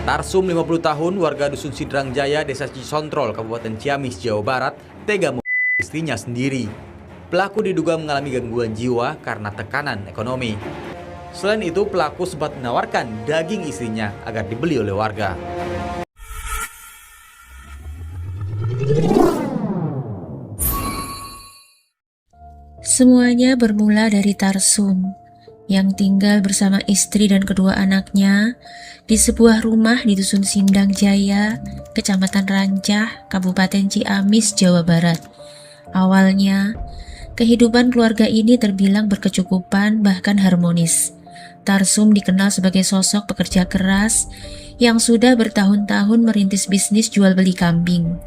Tarsum 50 tahun, warga Dusun Sidrang Jaya, Desa Cisontrol, Kabupaten Ciamis, Jawa Barat, tega membunuh istrinya sendiri. Pelaku diduga mengalami gangguan jiwa karena tekanan ekonomi. Selain itu, pelaku sempat menawarkan daging istrinya agar dibeli oleh warga. Semuanya bermula dari Tarsum yang tinggal bersama istri dan kedua anaknya di sebuah rumah di Dusun Sindang Jaya, Kecamatan Rancah, Kabupaten Ciamis, Jawa Barat. Awalnya, kehidupan keluarga ini terbilang berkecukupan bahkan harmonis. Tarsum dikenal sebagai sosok pekerja keras yang sudah bertahun-tahun merintis bisnis jual beli kambing.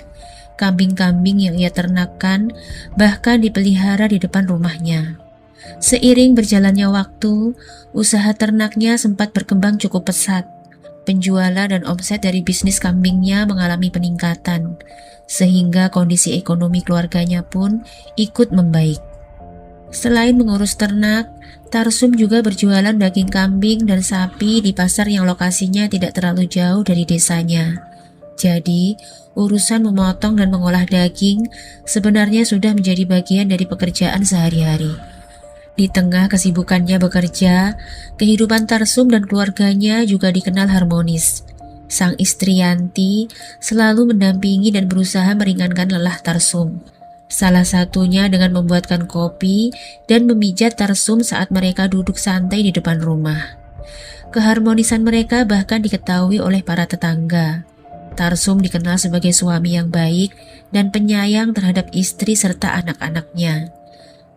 Kambing-kambing yang ia ternakkan bahkan dipelihara di depan rumahnya. Seiring berjalannya waktu, usaha ternaknya sempat berkembang cukup pesat. Penjualan dan omset dari bisnis kambingnya mengalami peningkatan, sehingga kondisi ekonomi keluarganya pun ikut membaik. Selain mengurus ternak, Tarsum juga berjualan daging kambing dan sapi di pasar yang lokasinya tidak terlalu jauh dari desanya. Jadi, urusan memotong dan mengolah daging sebenarnya sudah menjadi bagian dari pekerjaan sehari-hari. Di tengah kesibukannya bekerja, kehidupan Tarsum dan keluarganya juga dikenal harmonis. Sang istri Yanti selalu mendampingi dan berusaha meringankan lelah Tarsum. Salah satunya dengan membuatkan kopi dan memijat Tarsum saat mereka duduk santai di depan rumah. Keharmonisan mereka bahkan diketahui oleh para tetangga. Tarsum dikenal sebagai suami yang baik dan penyayang terhadap istri serta anak-anaknya.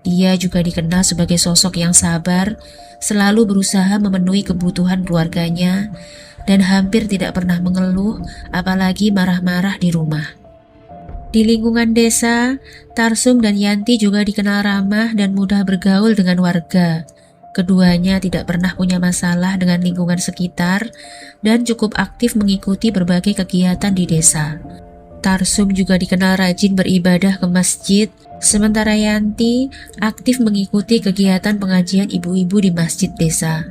Dia juga dikenal sebagai sosok yang sabar, selalu berusaha memenuhi kebutuhan keluarganya, dan hampir tidak pernah mengeluh, apalagi marah-marah di rumah. Di lingkungan desa, Tarsum dan Yanti juga dikenal ramah dan mudah bergaul dengan warga. Keduanya tidak pernah punya masalah dengan lingkungan sekitar dan cukup aktif mengikuti berbagai kegiatan di desa. Tarsum juga dikenal rajin beribadah ke masjid, sementara Yanti aktif mengikuti kegiatan pengajian ibu-ibu di masjid desa.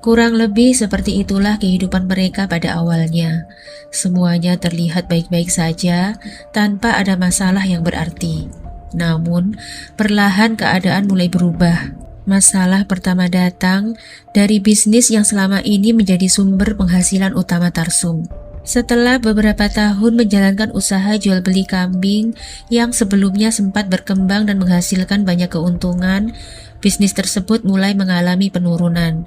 Kurang lebih seperti itulah kehidupan mereka pada awalnya. Semuanya terlihat baik-baik saja tanpa ada masalah yang berarti. Namun, perlahan keadaan mulai berubah. Masalah pertama datang dari bisnis yang selama ini menjadi sumber penghasilan utama Tarsum. Setelah beberapa tahun menjalankan usaha jual beli kambing yang sebelumnya sempat berkembang dan menghasilkan banyak keuntungan, bisnis tersebut mulai mengalami penurunan.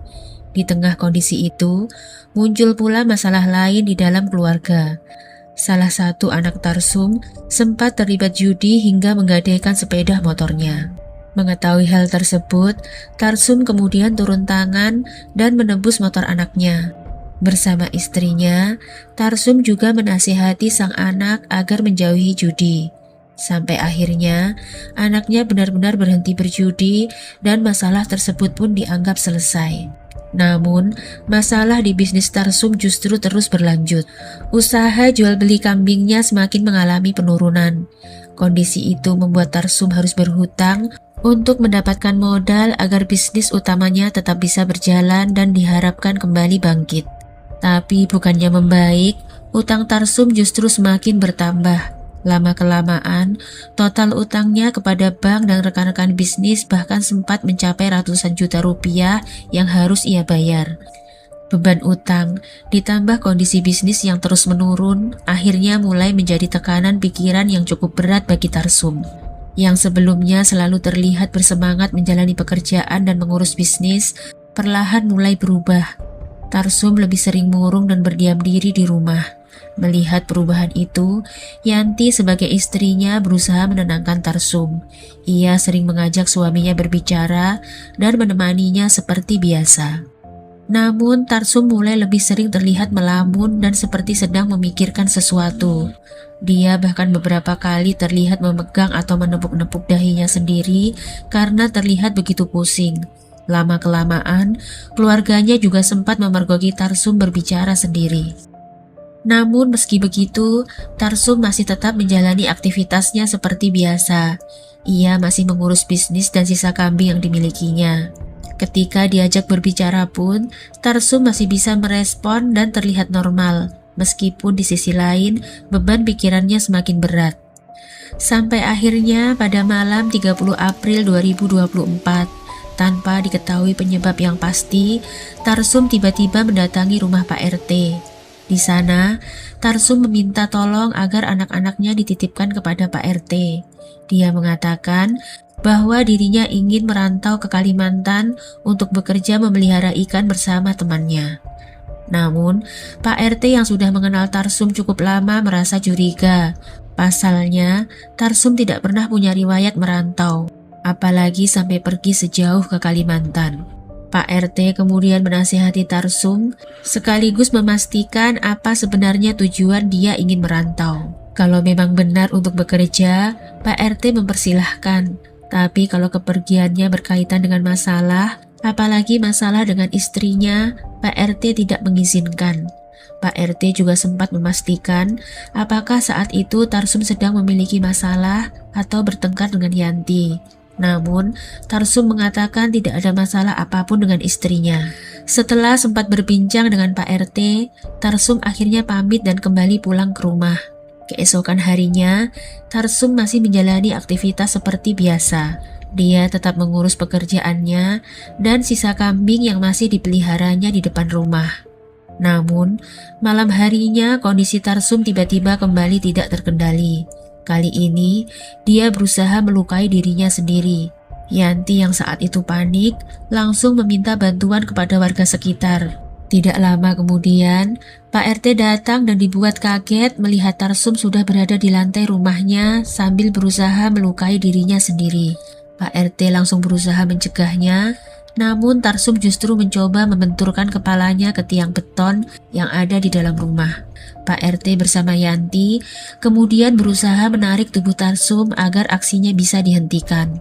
Di tengah kondisi itu, muncul pula masalah lain di dalam keluarga. Salah satu anak Tarsum sempat terlibat judi hingga menggadaikan sepeda motornya. Mengetahui hal tersebut, Tarsum kemudian turun tangan dan menebus motor anaknya. Bersama istrinya, Tarsum juga menasihati sang anak agar menjauhi judi. Sampai akhirnya, anaknya benar-benar berhenti berjudi dan masalah tersebut pun dianggap selesai. Namun, masalah di bisnis Tarsum justru terus berlanjut. Usaha jual beli kambingnya semakin mengalami penurunan. Kondisi itu membuat Tarsum harus berhutang untuk mendapatkan modal agar bisnis utamanya tetap bisa berjalan dan diharapkan kembali bangkit. Tapi bukannya membaik, utang Tarsum justru semakin bertambah. Lama-kelamaan, total utangnya kepada bank dan rekan-rekan bisnis bahkan sempat mencapai ratusan juta rupiah yang harus ia bayar. Beban utang ditambah kondisi bisnis yang terus menurun, akhirnya mulai menjadi tekanan pikiran yang cukup berat bagi Tarsum. Yang sebelumnya selalu terlihat bersemangat menjalani pekerjaan dan mengurus bisnis, perlahan mulai berubah. Tarsum lebih sering murung dan berdiam diri di rumah. Melihat perubahan itu, Yanti sebagai istrinya berusaha menenangkan Tarsum. Ia sering mengajak suaminya berbicara dan menemaninya seperti biasa. Namun Tarsum mulai lebih sering terlihat melamun dan seperti sedang memikirkan sesuatu. Dia bahkan beberapa kali terlihat memegang atau menepuk-nepuk dahinya sendiri karena terlihat begitu pusing. Lama-kelamaan, keluarganya juga sempat memergoki Tarsum berbicara sendiri. Namun meski begitu, Tarsum masih tetap menjalani aktivitasnya seperti biasa. Ia masih mengurus bisnis dan sisa kambing yang dimilikinya. Ketika diajak berbicara pun, Tarsum masih bisa merespon dan terlihat normal, meskipun di sisi lain beban pikirannya semakin berat. Sampai akhirnya pada malam 30 April 2024, tanpa diketahui penyebab yang pasti, Tarsum tiba-tiba mendatangi rumah Pak RT. Di sana, Tarsum meminta tolong agar anak-anaknya dititipkan kepada Pak RT. Dia mengatakan bahwa dirinya ingin merantau ke Kalimantan untuk bekerja memelihara ikan bersama temannya. Namun, Pak RT yang sudah mengenal Tarsum cukup lama merasa curiga. Pasalnya, Tarsum tidak pernah punya riwayat merantau, apalagi sampai pergi sejauh ke Kalimantan. Pak RT kemudian menasihati Tarsum sekaligus memastikan apa sebenarnya tujuan dia ingin merantau. Kalau memang benar untuk bekerja, Pak RT mempersilahkan. Tapi kalau kepergiannya berkaitan dengan masalah, apalagi masalah dengan istrinya, Pak RT tidak mengizinkan. Pak RT juga sempat memastikan apakah saat itu Tarsum sedang memiliki masalah atau bertengkar dengan Yanti. Namun, Tarsum mengatakan tidak ada masalah apapun dengan istrinya. Setelah sempat berbincang dengan Pak RT, Tarsum akhirnya pamit dan kembali pulang ke rumah. Keesokan harinya, Tarsum masih menjalani aktivitas seperti biasa. Dia tetap mengurus pekerjaannya dan sisa kambing yang masih dipeliharanya di depan rumah. Namun, malam harinya kondisi Tarsum tiba-tiba kembali tidak terkendali. Kali ini, dia berusaha melukai dirinya sendiri. Yanti yang saat itu panik langsung meminta bantuan kepada warga sekitar. Tidak lama kemudian, Pak RT datang dan dibuat kaget melihat Tarsum sudah berada di lantai rumahnya sambil berusaha melukai dirinya sendiri. Pak RT langsung berusaha mencegahnya, namun Tarsum justru mencoba membenturkan kepalanya ke tiang beton yang ada di dalam rumah. Pak RT bersama Yanti kemudian berusaha menarik tubuh Tarsum agar aksinya bisa dihentikan.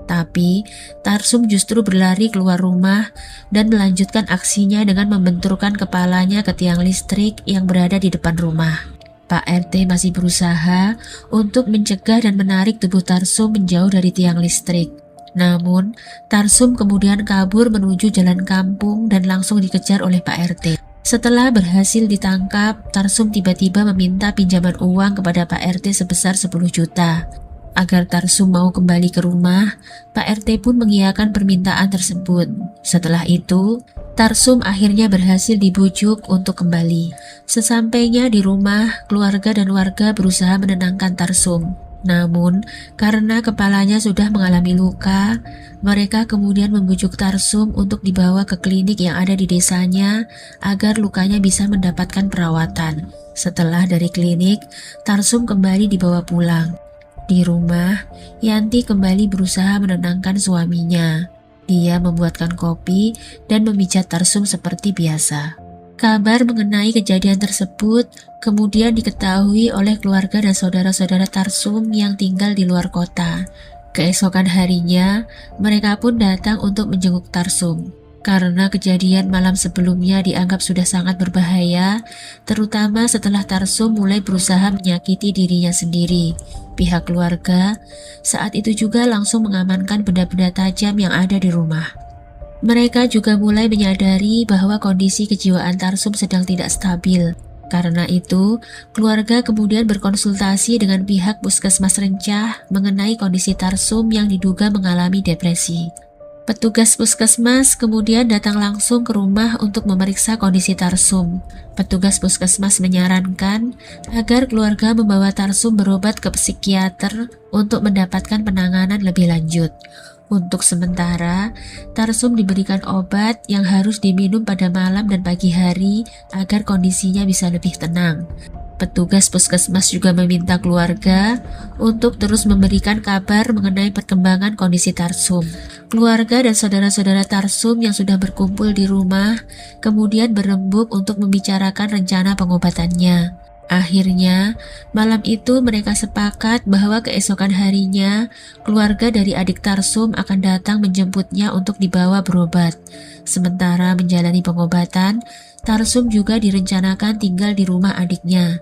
Tapi Tarsum justru berlari keluar rumah dan melanjutkan aksinya dengan membenturkan kepalanya ke tiang listrik yang berada di depan rumah. Pak RT masih berusaha untuk mencegah dan menarik tubuh Tarsum menjauh dari tiang listrik. Namun, Tarsum kemudian kabur menuju jalan kampung dan langsung dikejar oleh Pak RT. Setelah berhasil ditangkap, Tarsum tiba-tiba meminta pinjaman uang kepada Pak RT sebesar 10 juta. Agar Tarsum mau kembali ke rumah, Pak RT pun mengiyakan permintaan tersebut. Setelah itu, Tarsum akhirnya berhasil dibujuk untuk kembali. Sesampainya di rumah, keluarga dan warga berusaha menenangkan Tarsum. Namun, karena kepalanya sudah mengalami luka, mereka kemudian membujuk Tarsum untuk dibawa ke klinik yang ada di desanya agar lukanya bisa mendapatkan perawatan. Setelah dari klinik, Tarsum kembali dibawa pulang. Di rumah, Yanti kembali berusaha menenangkan suaminya. Dia membuatkan kopi dan memijat Tarsum seperti biasa. Kabar mengenai kejadian tersebut kemudian diketahui oleh keluarga dan saudara-saudara Tarsum yang tinggal di luar kota. Keesokan harinya, mereka pun datang untuk menjenguk Tarsum. Karena kejadian malam sebelumnya dianggap sudah sangat berbahaya, terutama setelah Tarsum mulai berusaha menyakiti dirinya sendiri. Pihak keluarga saat itu juga langsung mengamankan benda-benda tajam yang ada di rumah. Mereka juga mulai menyadari bahwa kondisi kejiwaan Tarsum sedang tidak stabil. Karena itu, keluarga kemudian berkonsultasi dengan pihak Puskesmas Rencah mengenai kondisi Tarsum yang diduga mengalami depresi. Petugas puskesmas kemudian datang langsung ke rumah untuk memeriksa kondisi Tarsum. Petugas puskesmas menyarankan agar keluarga membawa Tarsum berobat ke psikiater untuk mendapatkan penanganan lebih lanjut. Untuk sementara, Tarsum diberikan obat yang harus diminum pada malam dan pagi hari agar kondisinya bisa lebih tenang. Petugas puskesmas juga meminta keluarga untuk terus memberikan kabar mengenai perkembangan kondisi Tarsum. Keluarga dan saudara-saudara Tarsum yang sudah berkumpul di rumah kemudian berembuk untuk membicarakan rencana pengobatannya. Akhirnya, malam itu mereka sepakat bahwa keesokan harinya keluarga dari adik Tarsum akan datang menjemputnya untuk dibawa berobat. Sementara menjalani pengobatan, Tarsum juga direncanakan tinggal di rumah adiknya.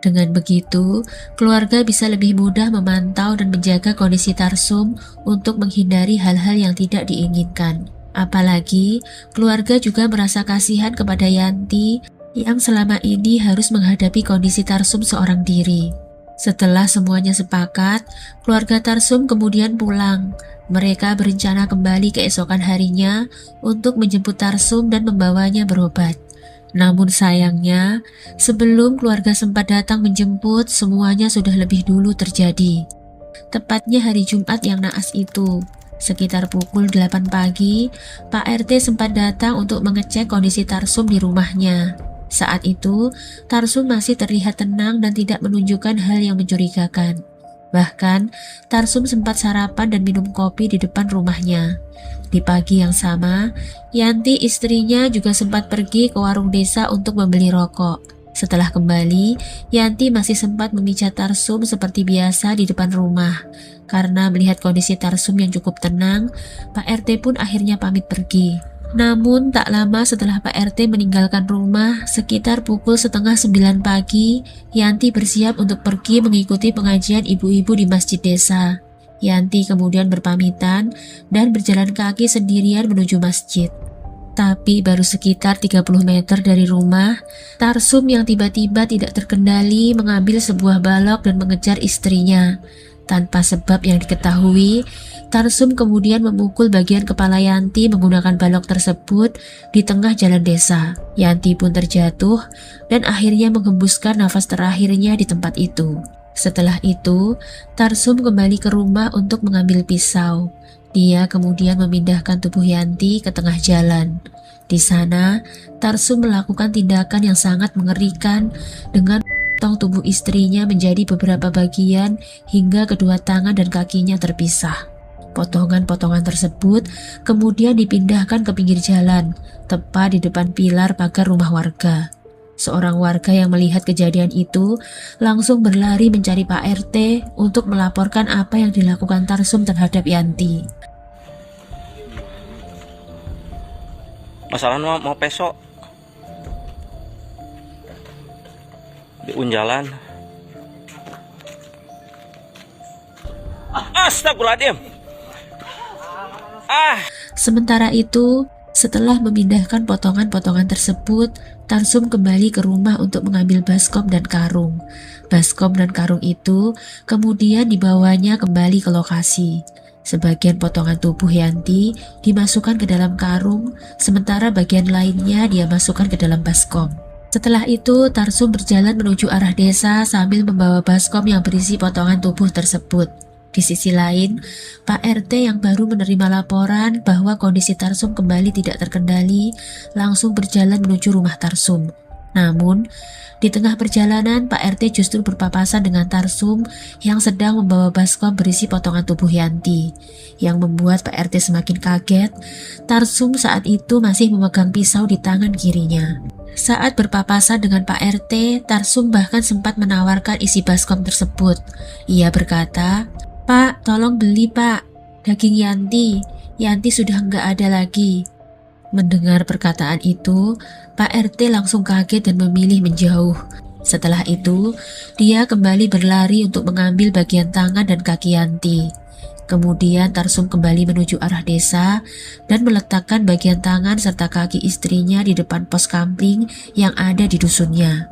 Dengan begitu, keluarga bisa lebih mudah memantau dan menjaga kondisi Tarsum untuk menghindari hal-hal yang tidak diinginkan. Apalagi keluarga juga merasa kasihan kepada Yanti yang selama ini harus menghadapi kondisi Tarsum seorang diri. Setelah semuanya sepakat, keluarga Tarsum kemudian pulang. Mereka berencana kembali keesokan harinya untuk menjemput Tarsum dan membawanya berobat. Namun sayangnya, sebelum keluarga sempat datang menjemput, semuanya sudah lebih dulu terjadi. Tepatnya hari Jumat yang naas itu, sekitar pukul 8 pagi, Pak RT sempat datang untuk mengecek kondisi Tarsum di rumahnya. Saat itu, Tarsum masih terlihat tenang dan tidak menunjukkan hal yang mencurigakan. Bahkan, Tarsum sempat sarapan dan minum kopi di depan rumahnya. Di pagi yang sama, Yanti istrinya juga sempat pergi ke warung desa untuk membeli rokok. Setelah kembali, Yanti masih sempat memijat Tarsum seperti biasa di depan rumah. Karena melihat kondisi Tarsum yang cukup tenang, Pak RT pun akhirnya pamit pergi. Namun tak lama setelah Pak RT meninggalkan rumah, sekitar pukul setengah 9 pagi, Yanti bersiap untuk pergi mengikuti pengajian ibu-ibu di masjid desa. Yanti kemudian berpamitan dan berjalan kaki sendirian menuju masjid. Tapi baru sekitar 30 meter dari rumah, Tarsum yang tiba-tiba tidak terkendali mengambil sebuah balok dan mengejar istrinya. Tanpa sebab yang diketahui, Tarsum kemudian memukul bagian kepala Yanti menggunakan balok tersebut di tengah jalan desa. Yanti pun terjatuh dan akhirnya menghembuskan nafas terakhirnya di tempat itu. Setelah itu, Tarsum kembali ke rumah untuk mengambil pisau. Dia kemudian memindahkan tubuh Yanti ke tengah jalan. Di sana, Tarsum melakukan tindakan yang sangat mengerikan dengan potong tubuh istrinya menjadi beberapa bagian hingga kedua tangan dan kakinya terpisah. Potongan-potongan tersebut kemudian dipindahkan ke pinggir jalan, tepat di depan pilar pagar rumah warga. Seorang warga yang melihat kejadian itu langsung berlari mencari Pak RT untuk melaporkan apa yang dilakukan Tarsum terhadap Yanti. Masalahnya mau pesok di unjalan. Astagfirullahaladzim. Sementara itu, setelah memindahkan potongan-potongan tersebut, Tarsum kembali ke rumah untuk mengambil baskom dan karung. Baskom dan karung itu kemudian dibawanya kembali ke lokasi. Sebagian potongan tubuh Yanti dimasukkan ke dalam karung, sementara bagian lainnya dia masukkan ke dalam baskom. Setelah itu, Tarsum berjalan menuju arah desa sambil membawa baskom yang berisi potongan tubuh tersebut. Di sisi lain, Pak RT yang baru menerima laporan bahwa kondisi Tarsum kembali tidak terkendali, langsung berjalan menuju rumah Tarsum. Namun, di tengah perjalanan Pak RT justru berpapasan dengan Tarsum yang sedang membawa baskom berisi potongan tubuh Yanti. Yang membuat Pak RT semakin kaget, Tarsum saat itu masih memegang pisau di tangan kirinya. Saat berpapasan dengan Pak RT, Tarsum bahkan sempat menawarkan isi baskom tersebut. Ia berkata, "Pak, tolong beli Pak, daging Yanti. Yanti sudah nggak ada lagi." Mendengar perkataan itu, Pak RT langsung kaget dan memilih menjauh. Setelah itu, dia kembali berlari untuk mengambil bagian tangan dan kaki Yanti. Kemudian Tarsum kembali menuju arah desa dan meletakkan bagian tangan serta kaki istrinya di depan pos kampling yang ada di dusunnya.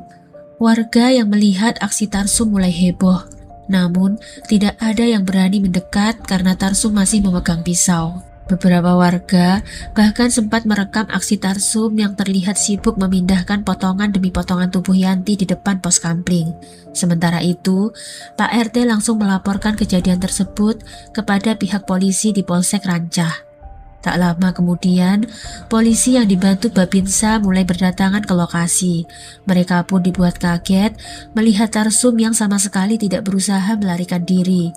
Warga yang melihat aksi Tarsum mulai heboh. Namun, tidak ada yang berani mendekat karena Tarsum masih memegang pisau. Beberapa warga bahkan sempat merekam aksi Tarsum yang terlihat sibuk memindahkan potongan demi potongan tubuh Yanti di depan pos kampling. Sementara itu, Pak RT langsung melaporkan kejadian tersebut kepada pihak polisi di Polsek Rancah. Tak lama kemudian, polisi yang dibantu Babinsa mulai berdatangan ke lokasi. Mereka pun dibuat kaget melihat Tarsum yang sama sekali tidak berusaha melarikan diri.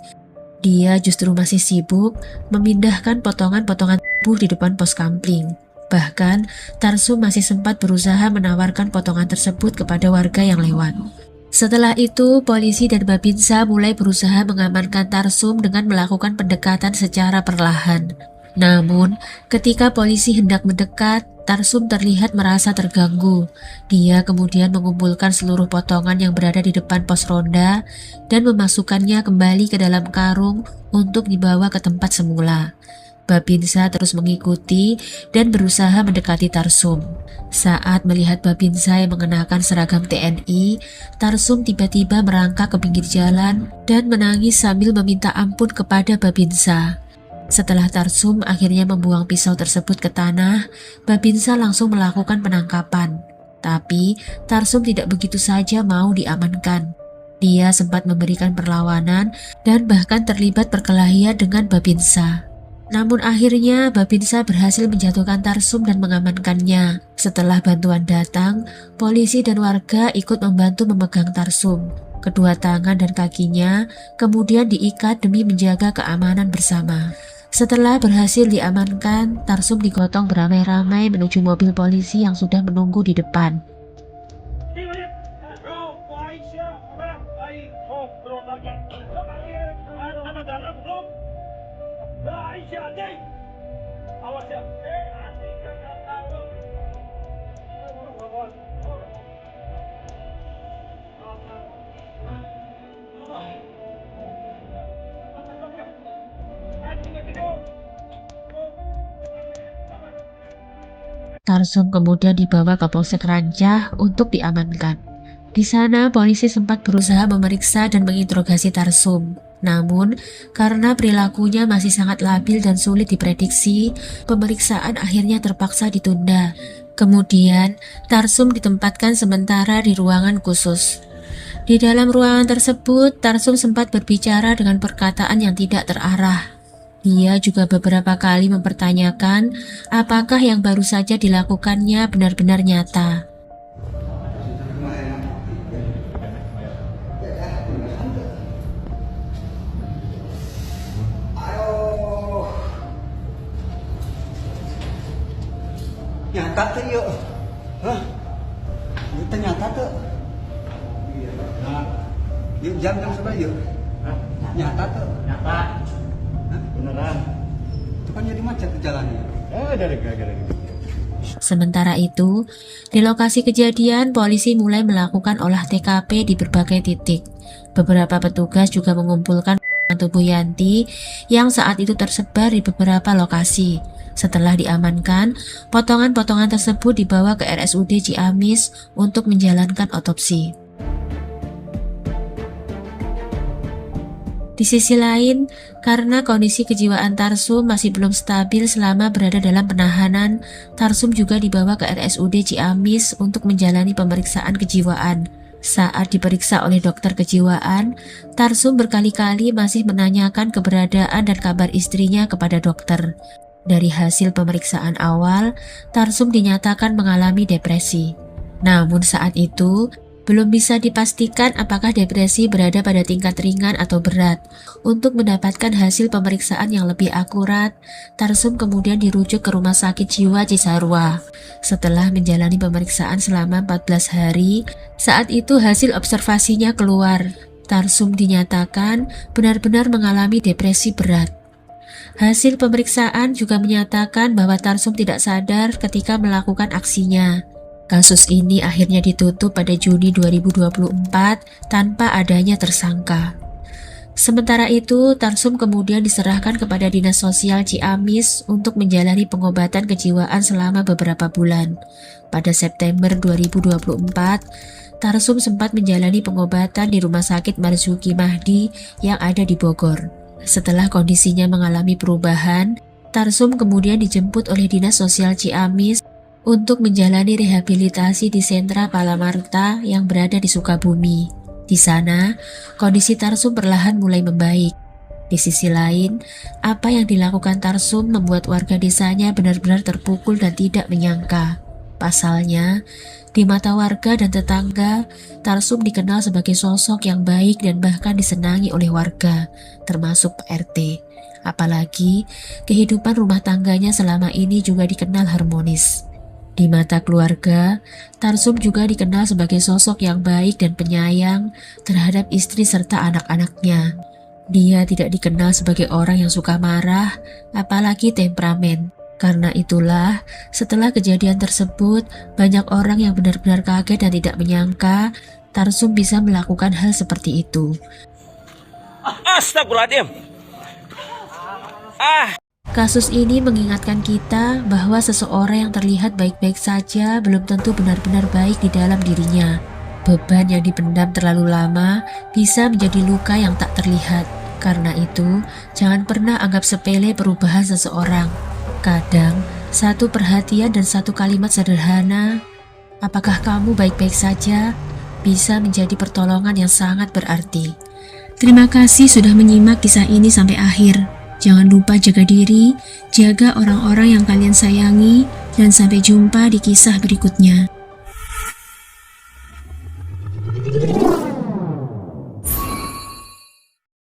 Dia justru masih sibuk memindahkan potongan-potongan tubuh di depan pos kampling. Bahkan, Tarsum masih sempat berusaha menawarkan potongan tersebut kepada warga yang lewat. Setelah itu, polisi dan Babinsa mulai berusaha mengamankan Tarsum dengan melakukan pendekatan secara perlahan. Namun, ketika polisi hendak mendekat, Tarsum terlihat merasa terganggu. Dia kemudian mengumpulkan seluruh potongan yang berada di depan pos ronda dan memasukkannya kembali ke dalam karung untuk dibawa ke tempat semula. Babinsa terus mengikuti dan berusaha mendekati Tarsum. Saat melihat Babinsa yang mengenakan seragam TNI, Tarsum tiba-tiba merangkak ke pinggir jalan dan menangis sambil meminta ampun kepada Babinsa. Setelah Tarsum akhirnya membuang pisau tersebut ke tanah, Babinsa langsung melakukan penangkapan. Tapi Tarsum tidak begitu saja mau diamankan. Dia sempat memberikan perlawanan dan bahkan terlibat perkelahian dengan Babinsa. Namun akhirnya Babinsa berhasil menjatuhkan Tarsum dan mengamankannya. Setelah bantuan datang, polisi dan warga ikut membantu memegang Tarsum. Kedua tangan dan kakinya kemudian diikat demi menjaga keamanan bersama. Setelah berhasil diamankan, Tarsum digotong beramai-ramai menuju mobil polisi yang sudah menunggu di depan. Tarsum kemudian dibawa ke Polsek Rancah untuk diamankan. Di sana polisi sempat berusaha memeriksa dan menginterogasi Tarsum. Namun, karena perilakunya masih sangat labil dan sulit diprediksi, pemeriksaan akhirnya terpaksa ditunda. Kemudian, Tarsum ditempatkan sementara di ruangan khusus. Di dalam ruangan tersebut, Tarsum sempat berbicara dengan perkataan yang tidak terarah. Dia juga beberapa kali mempertanyakan apakah yang baru saja dilakukannya benar-benar nyata. Nyata tuh yuk, hah? Itu nyata tuh. Yuk jam sebelah yuk. Nyata tuh. Nyata. Hah? Beneran. Itu kan jadi macet tuh jalannya. Dari gara-gara gitu. Sementara itu, di lokasi kejadian polisi mulai melakukan olah TKP di berbagai titik. Beberapa petugas juga mengumpulkan tubuh Yanti yang saat itu tersebar di beberapa lokasi. Setelah diamankan, potongan-potongan tersebut dibawa ke RSUD Ciamis untuk menjalankan otopsi. Di sisi lain, karena kondisi kejiwaan Tarsum masih belum stabil selama berada dalam penahanan, Tarsum juga dibawa ke RSUD Ciamis untuk menjalani pemeriksaan kejiwaan. Saat diperiksa oleh dokter kejiwaan, Tarsum berkali-kali masih menanyakan keberadaan dan kabar istrinya kepada dokter. Dari hasil pemeriksaan awal, Tarsum dinyatakan mengalami depresi. Namun saat itu, belum bisa dipastikan apakah depresi berada pada tingkat ringan atau berat. Untuk mendapatkan hasil pemeriksaan yang lebih akurat, Tarsum kemudian dirujuk ke Rumah Sakit Jiwa Cisarua. Setelah menjalani pemeriksaan selama 14 hari, saat itu hasil observasinya keluar. Tarsum dinyatakan benar-benar mengalami depresi berat. Hasil pemeriksaan juga menyatakan bahwa Tarsum tidak sadar ketika melakukan aksinya. Kasus ini akhirnya ditutup pada Juni 2024 tanpa adanya tersangka. Sementara itu, Tarsum kemudian diserahkan kepada Dinas Sosial Ciamis untuk menjalani pengobatan kejiwaan selama beberapa bulan. Pada September 2024, Tarsum sempat menjalani pengobatan di Rumah Sakit Marzuki Mahdi yang ada di Bogor. Setelah kondisinya mengalami perubahan, Tarsum kemudian dijemput oleh Dinas Sosial Ciamis untuk menjalani rehabilitasi di sentra Palamarta yang berada di Sukabumi. Di sana, kondisi Tarsum perlahan mulai membaik. Di sisi lain, apa yang dilakukan Tarsum membuat warga desanya benar-benar terpukul dan tidak menyangka. Pasalnya, di mata warga dan tetangga, Tarsum dikenal sebagai sosok yang baik dan bahkan disenangi oleh warga, termasuk Pak RT. Apalagi, kehidupan rumah tangganya selama ini juga dikenal harmonis. Di mata keluarga, Tarsum juga dikenal sebagai sosok yang baik dan penyayang terhadap istri serta anak-anaknya. Dia tidak dikenal sebagai orang yang suka marah, apalagi temperamen. Karena itulah, setelah kejadian tersebut, banyak orang yang benar-benar kaget dan tidak menyangka Tarsum bisa melakukan hal seperti itu. Astagfirullahaladzim. Kasus ini mengingatkan kita bahwa seseorang yang terlihat baik-baik saja belum tentu benar-benar baik di dalam dirinya. Beban yang dipendam terlalu lama bisa menjadi luka yang tak terlihat. Karena itu, jangan pernah anggap sepele perubahan seseorang. Kadang, satu perhatian dan satu kalimat sederhana, "Apakah kamu baik-baik saja?" bisa menjadi pertolongan yang sangat berarti. Terima kasih sudah menyimak kisah ini sampai akhir. Jangan lupa jaga diri, jaga orang-orang yang kalian sayangi, dan sampai jumpa di kisah berikutnya.